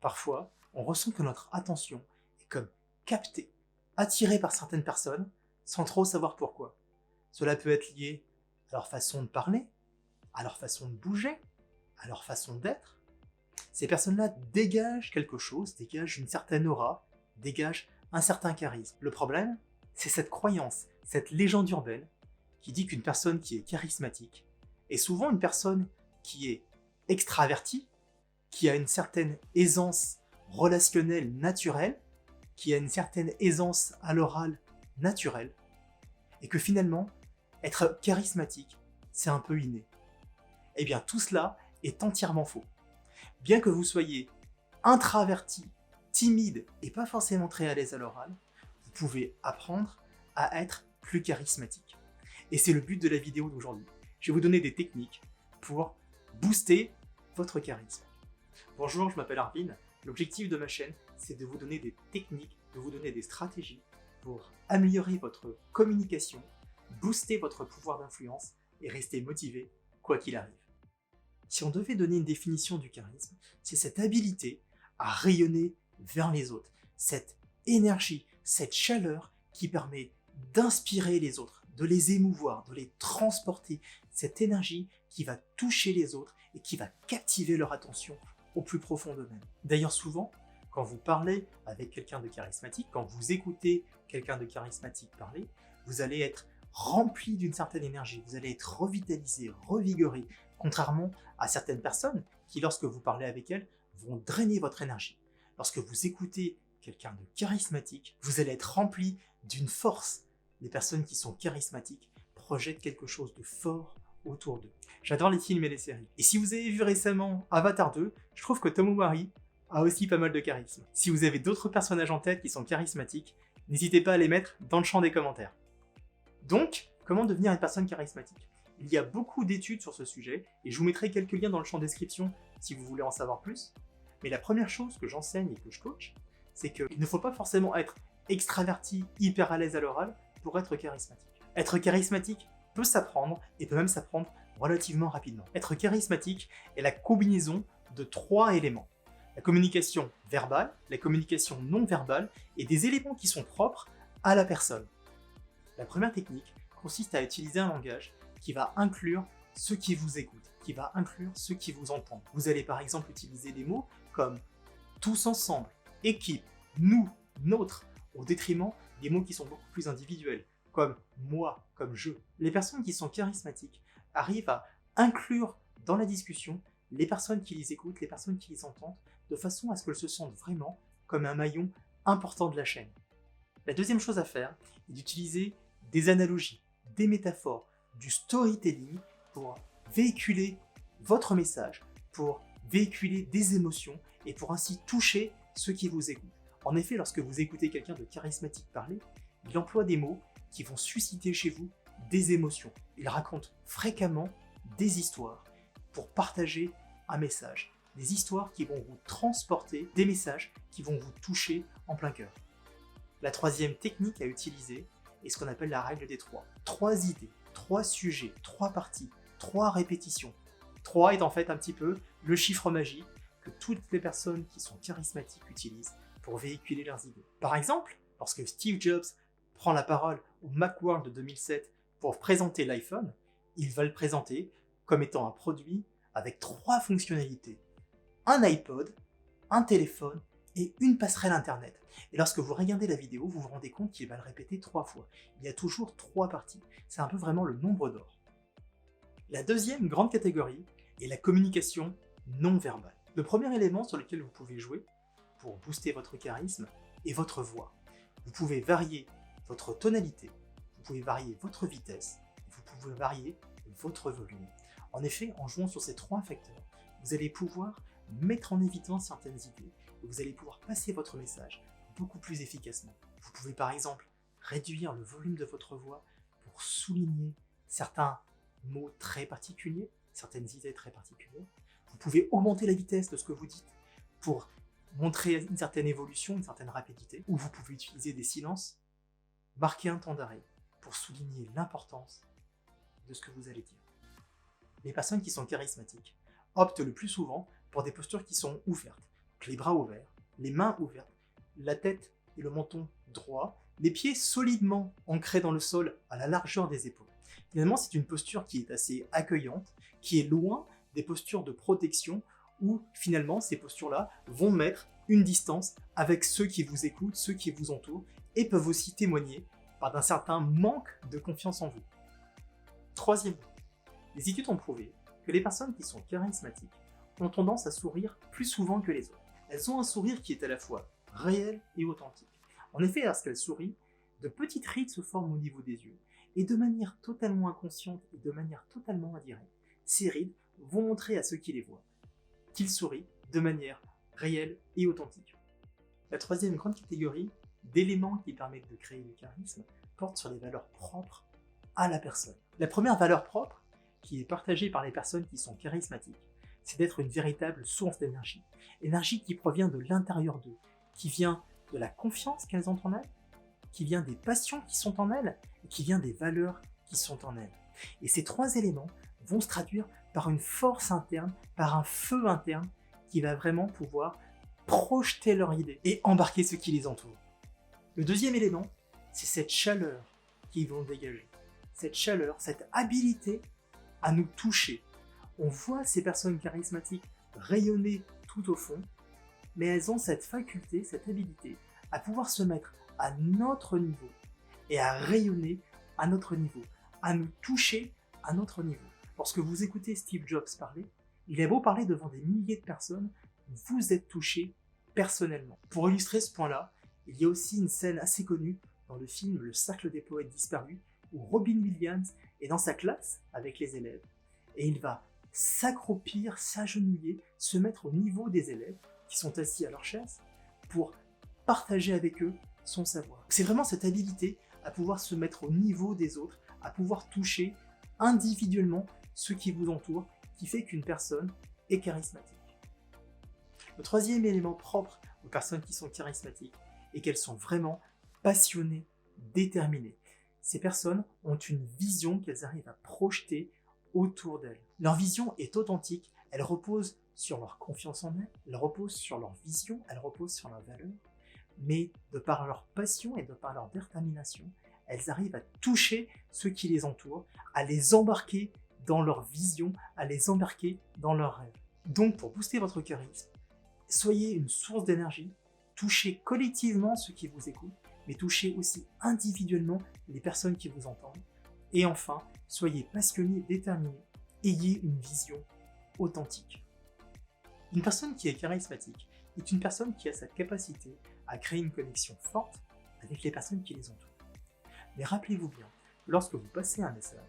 Parfois, on ressent que notre attention est comme captée, attirée par certaines personnes, sans trop savoir pourquoi. Cela peut être lié à leur façon de parler, à leur façon de bouger, à leur façon d'être. Ces personnes-là dégagent quelque chose, dégagent une certaine aura, dégagent un certain charisme. Le problème, c'est cette croyance, cette légende urbaine qui dit qu'une personne qui est charismatique est souvent une personne qui est extravertie, qui a une certaine aisance relationnelle naturelle, qui a une certaine aisance à l'oral naturelle, et que finalement, être charismatique, c'est un peu inné. Eh bien, tout cela est entièrement faux. Bien que vous soyez intraverti, timide et pas forcément très à l'aise à l'oral, vous pouvez apprendre à être plus charismatique. Et c'est le but de la vidéo d'aujourd'hui. Je vais vous donner des techniques pour booster votre charisme. Bonjour, je m'appelle Arvin. L'objectif de ma chaîne, c'est de vous donner des techniques, de vous donner des stratégies pour améliorer votre communication, booster votre pouvoir d'influence et rester motivé quoi qu'il arrive. Si on devait donner une définition du charisme, c'est cette habilité à rayonner vers les autres, cette énergie, cette chaleur qui permet d'inspirer les autres, de les émouvoir, de les transporter, cette énergie qui va toucher les autres et qui va captiver leur attention au plus profond d'eux-mêmes. D'ailleurs, souvent, quand vous parlez avec quelqu'un de charismatique, quand vous écoutez quelqu'un de charismatique parler, vous allez être rempli d'une certaine énergie, vous allez être revitalisé, revigoré, contrairement à certaines personnes qui, lorsque vous parlez avec elles, vont drainer votre énergie. Lorsque vous écoutez quelqu'un de charismatique, vous allez être rempli d'une force. Les personnes qui sont charismatiques projettent quelque chose de fort autour d'eux. J'adore les films et les séries. Et si vous avez vu récemment Avatar 2, je trouve que Tom Omari a aussi pas mal de charisme. Si vous avez d'autres personnages en tête qui sont charismatiques, n'hésitez pas à les mettre dans le champ des commentaires. Donc, comment devenir une personne charismatique? Il y a beaucoup d'études sur ce sujet, et je vous mettrai quelques liens dans le champ de description si vous voulez en savoir plus. Mais la première chose que j'enseigne et que je coach, c'est qu'il ne faut pas forcément être extraverti, hyper à l'aise à l'oral, pour être charismatique. Être charismatique peut s'apprendre, et peut même s'apprendre relativement rapidement. Être charismatique est la combinaison de 3 éléments. La communication verbale, la communication non verbale, et des éléments qui sont propres à la personne. La première technique consiste à utiliser un langage qui va inclure ceux qui vous écoutent, qui va inclure ceux qui vous entendent. Vous allez par exemple utiliser des mots comme « tous ensemble »,« équipe »,« nous »,« notre », au détriment des mots qui sont beaucoup plus individuels, comme « moi », comme « je ». Les personnes qui sont charismatiques arrivent à inclure dans la discussion les personnes qui les écoutent, les personnes qui les entendent, de façon à ce qu'elles se sentent vraiment comme un maillon important de la chaîne. La deuxième chose à faire est d'utiliser des analogies, des métaphores, du storytelling pour véhiculer votre message, pour véhiculer des émotions et pour ainsi toucher ceux qui vous écoutent. En effet, lorsque vous écoutez quelqu'un de charismatique parler, il emploie des mots qui vont susciter chez vous des émotions. Il raconte fréquemment des histoires pour partager un message. Des histoires qui vont vous transporter, des messages qui vont vous toucher en plein cœur. La troisième technique à utiliser est ce qu'on appelle la règle des 3. 3 idées, 3 sujets, 3 parties, 3 répétitions. 3 est en fait un petit peu le chiffre magique que toutes les personnes qui sont charismatiques utilisent pour véhiculer leurs idées. Par exemple, lorsque Steve Jobs prend la parole au Macworld de 2007 pour présenter l'iPhone, il va le présenter comme étant un produit avec 3 fonctionnalités. Un iPod, un téléphone et une passerelle internet. Et lorsque vous regardez la vidéo, vous vous rendez compte qu'il va le répéter 3 fois. Il y a toujours 3 parties. C'est un peu vraiment le nombre d'or. La deuxième grande catégorie est la communication non verbale. Le premier élément sur lequel vous pouvez jouer pour booster votre charisme est votre voix. Vous pouvez varier votre tonalité, vous pouvez varier votre vitesse, vous pouvez varier votre volume. En effet, en jouant sur ces 3 facteurs, vous allez pouvoir mettre en évidence certaines idées et vous allez pouvoir passer votre message beaucoup plus efficacement. Vous pouvez par exemple réduire le volume de votre voix pour souligner certains mots très particuliers, certaines idées très particulières. Vous pouvez augmenter la vitesse de ce que vous dites pour montrer une certaine évolution, une certaine rapidité, ou vous pouvez utiliser des silences, marquer un temps d'arrêt pour souligner l'importance de ce que vous allez dire. Les personnes qui sont charismatiques optent le plus souvent pour des postures qui sont ouvertes, Donc les bras ouverts, les mains ouvertes, la tête et le menton droit, les pieds solidement ancrés dans le sol à la largeur des épaules. Finalement, c'est une posture qui est assez accueillante, qui est loin des postures de protection où finalement ces postures-là vont mettre une distance avec ceux qui vous écoutent, ceux qui vous entourent et peuvent aussi témoigner d'un certain manque de confiance en vous. Troisièmement, les études ont prouvé que les personnes qui sont charismatiques ont tendance à sourire plus souvent que les autres. Elles ont un sourire qui est à la fois réel et authentique. En effet, lorsqu'elles sourient, de petites rides se forment au niveau des yeux, et de manière totalement inconsciente et de manière totalement indirecte, ces rides vont montrer à ceux qui les voient qu'ils sourient de manière réelle et authentique. La troisième grande catégorie d'éléments qui permettent de créer le charisme porte sur les valeurs propres à la personne. La première valeur propre, qui est partagée par les personnes qui sont charismatiques, c'est d'être une véritable source d'énergie. Énergie qui provient de l'intérieur d'eux, qui vient de la confiance qu'elles ont en elles, qui vient des passions qui sont en elles, et qui vient des valeurs qui sont en elles. Et ces trois éléments vont se traduire par une force interne, par un feu interne, qui va vraiment pouvoir projeter leur idée et embarquer ceux qui les entourent. Le deuxième élément, c'est cette chaleur qu'ils vont dégager. Cette chaleur, cette habilité à nous toucher. On voit ces personnes charismatiques rayonner tout au fond, mais elles ont cette faculté, cette habilité à pouvoir se mettre à notre niveau et à rayonner à notre niveau, à nous toucher à notre niveau. Lorsque vous écoutez Steve Jobs parler, il a beau parler devant des milliers de personnes, vous êtes touché personnellement. Pour illustrer ce point-là, il y a aussi une scène assez connue dans le film Le Cercle des Poètes Disparus, où Robin Williams est dans sa classe avec les élèves, et il va s'accroupir, s'agenouiller, se mettre au niveau des élèves qui sont assis à leur chaise pour partager avec eux son savoir. C'est vraiment cette habilité à pouvoir se mettre au niveau des autres, à pouvoir toucher individuellement ceux qui vous entourent, qui fait qu'une personne est charismatique. Le troisième élément propre aux personnes qui sont charismatiques est qu'elles sont vraiment passionnées, déterminées. Ces personnes ont une vision qu'elles arrivent à projeter autour d'elles. Leur vision est authentique, elle repose sur leur confiance en elles, elle repose sur leur vision, elle repose sur leurs valeurs, mais de par leur passion et de par leur détermination, elles arrivent à toucher ceux qui les entourent, à les embarquer dans leur vision, à les embarquer dans leurs rêves. Donc pour booster votre charisme, soyez une source d'énergie, touchez collectivement ceux qui vous écoutent, mais touchez aussi individuellement les personnes qui vous entendent. Et enfin, soyez passionné, déterminé, ayez une vision authentique. Une personne qui est charismatique est une personne qui a cette capacité à créer une connexion forte avec les personnes qui les entourent. Mais rappelez-vous bien, lorsque vous passez un message,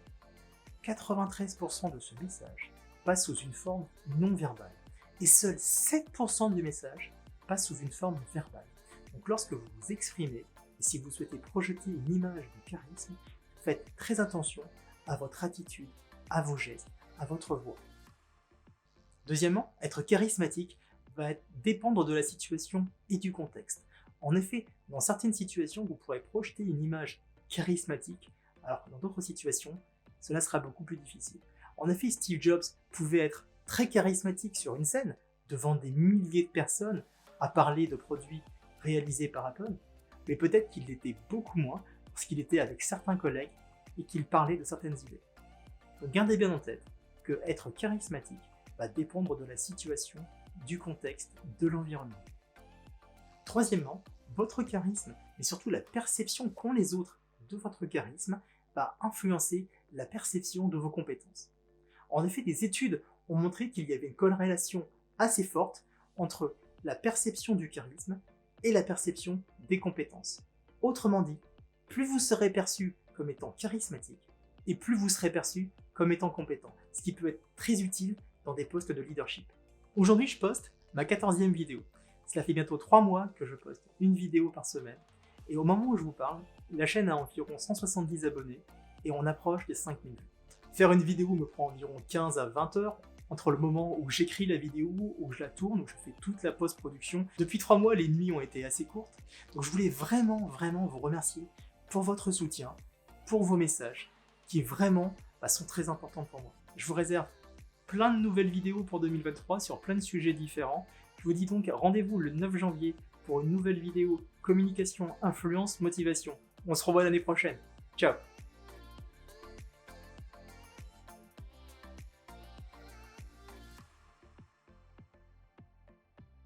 93% de ce message passe sous une forme non verbale, et seuls 7% du message passe sous une forme verbale. Donc lorsque vous vous exprimez, et si vous souhaitez projeter une image de charisme, faites très attention à votre attitude, à vos gestes, à votre voix. Deuxièmement, être charismatique va dépendre de la situation et du contexte. En effet, dans certaines situations, vous pourrez projeter une image charismatique, alors que dans d'autres situations, cela sera beaucoup plus difficile. En effet, Steve Jobs pouvait être très charismatique sur une scène, devant des milliers de personnes, à parler de produits réalisés par Apple, mais peut-être qu'il l'était beaucoup moins parce qu'il était avec certains collègues et qu'il parlait de certaines idées. Donc gardez bien en tête que être charismatique va dépendre de la situation, du contexte, de l'environnement. Troisièmement, votre charisme, mais surtout la perception qu'ont les autres de votre charisme, va influencer la perception de vos compétences. En effet, des études ont montré qu'il y avait une corrélation assez forte entre la perception du charisme et la perception des compétences. Autrement dit, plus vous serez perçu comme étant charismatique, et plus vous serez perçu comme étant compétent, ce qui peut être très utile dans des postes de leadership. Aujourd'hui, je poste ma 14e vidéo. Cela fait bientôt 3 mois que je poste une vidéo par semaine, et au moment où je vous parle, la chaîne a environ 170 abonnés, et on approche des 5000 vues. Faire une vidéo me prend environ 15 à 20 heures, entre le moment où j'écris la vidéo, où je la tourne, où je fais toute la post-production. Depuis 3 mois, les nuits ont été assez courtes, donc je voulais vraiment vous remercier pour votre soutien, pour vos messages, qui vraiment sont très importants pour moi. Je vous réserve plein de nouvelles vidéos pour 2023 sur plein de sujets différents. Je vous dis donc rendez-vous le 9 janvier pour une nouvelle vidéo communication, influence, motivation. On se revoit l'année prochaine. Ciao!